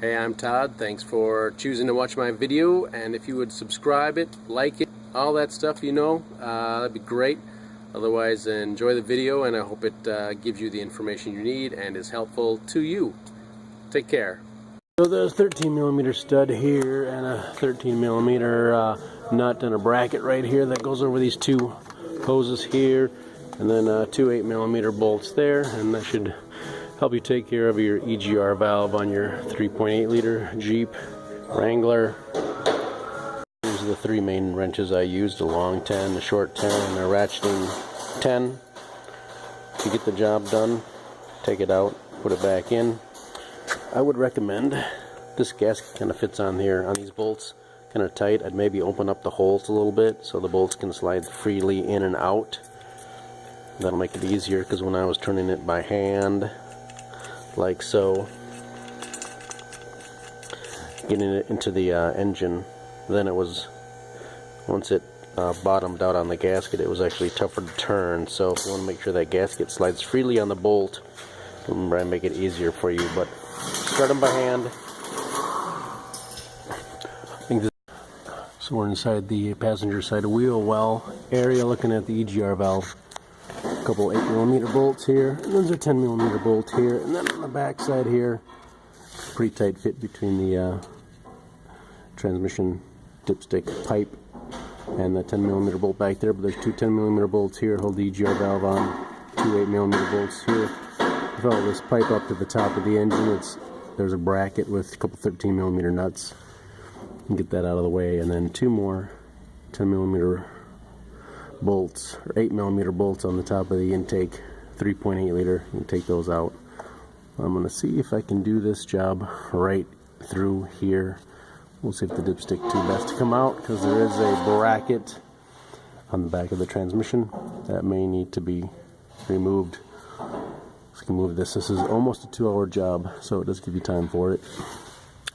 Hey, I'm Todd. Thanks for choosing to watch my video, and if you would subscribe it, like it, all that stuff, that'd be great. Otherwise, enjoy the video, and I hope it gives you the information you need and is helpful to you. Take care. So there's a 13mm stud here and a 13mm nut and a bracket right here that goes over these two hoses here, and then two 8mm bolts there, and that should help you take care of your EGR valve on your 3.8 liter Jeep Wrangler. These are the three main wrenches I used: a long 10, a short 10, and a ratcheting 10. To get the job done, take it out, put it back in. I would recommend, this gasket kind of fits on here on these bolts kind of tight. I'd maybe open up the holes a little bit so the bolts can slide freely in and out. That'll make it easier, because when I was turning it by hand like so, getting it into the engine, then it was, once it bottomed out on the gasket, it was actually tougher to turn. So if you want to make sure that gasket slides freely on the bolt, remember, I make it easier for you, but start them by hand. So we're inside the passenger side wheel well area, looking at the EGR valve. A couple 8mm bolts here, and there's a 10mm bolt here, and then on the back side here, pretty tight fit between the transmission dipstick pipe and the 10mm bolt back there, but there's two 10mm bolts here, hold the EGR valve on, two 8mm bolts here. Follow this pipe up to the top of the engine. There's a bracket with a couple 13mm nuts. You can get that out of the way, and then two more 10mm bolts, or 8mm bolts on the top of the intake, 3.8 liter. You can take those out. I'm going to see if I can do this job right through here. We'll see if the dipstick tube has to come out, because there is a bracket on the back of the transmission that may need to be removed. So you can move this. This is almost a 2-hour job, so it does give you time for it.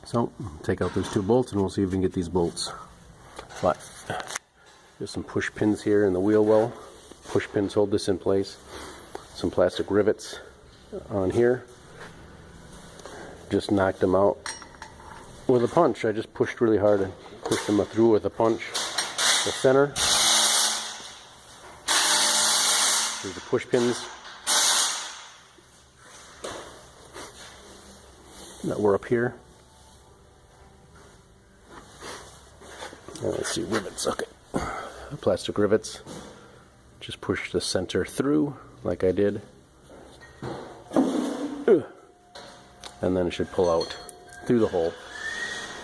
So take out those two bolts, and we'll see if we can get these bolts. But there's some push pins here in the wheel well. Push pins hold this in place. Some plastic rivets on here. Just knocked them out with a punch. I just pushed really hard and pushed them through with a punch. The center. Here's the push pins that were up here. And let's see, rivets. Okay. Plastic rivets. Just push the center through like I did, and then it should pull out through the hole.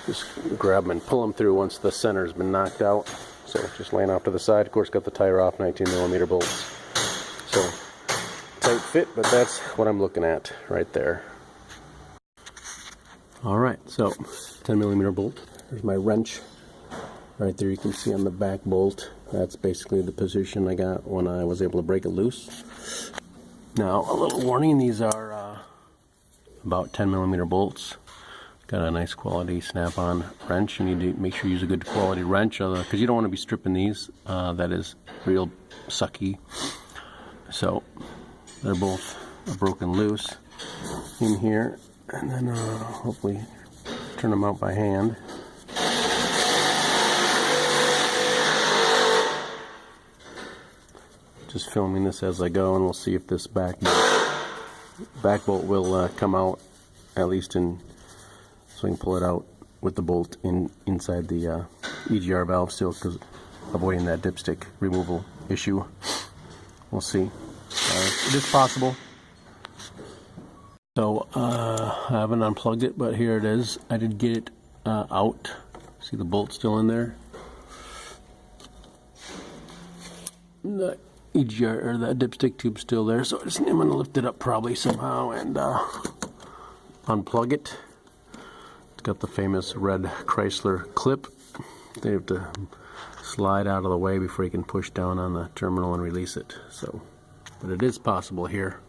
Just grab them and pull them through once the center's been knocked out. So just laying off to the side. Of course, got the tire off, 19mm bolts. So tight fit, but that's what I'm looking at right there. Alright, so 10mm bolt. There's my wrench. Right there, you can see on the back bolt, that's basically the position I got when I was able to break it loose. Now, a little warning, these are about 10mm bolts. Got a nice quality snap-on wrench. You need to make sure you use a good quality wrench, because you don't want to be stripping these. That is real sucky. So, they're both broken loose in here, and then hopefully turn them out by hand. Just filming this as I go, and we'll see if this back bolt will come out, at least in, so I can pull it out with the bolt inside the EGR valve still, because avoiding that dipstick removal issue. We'll see. It is possible. So I haven't unplugged it, but here it is. I did get it out. See the bolt still in there. The EGR, or that dipstick tube, still there, so I'm going to lift it up probably somehow and unplug it. It's got the famous red Chrysler clip. They have to slide out of the way before you can push down on the terminal and release it. So, but it is possible here.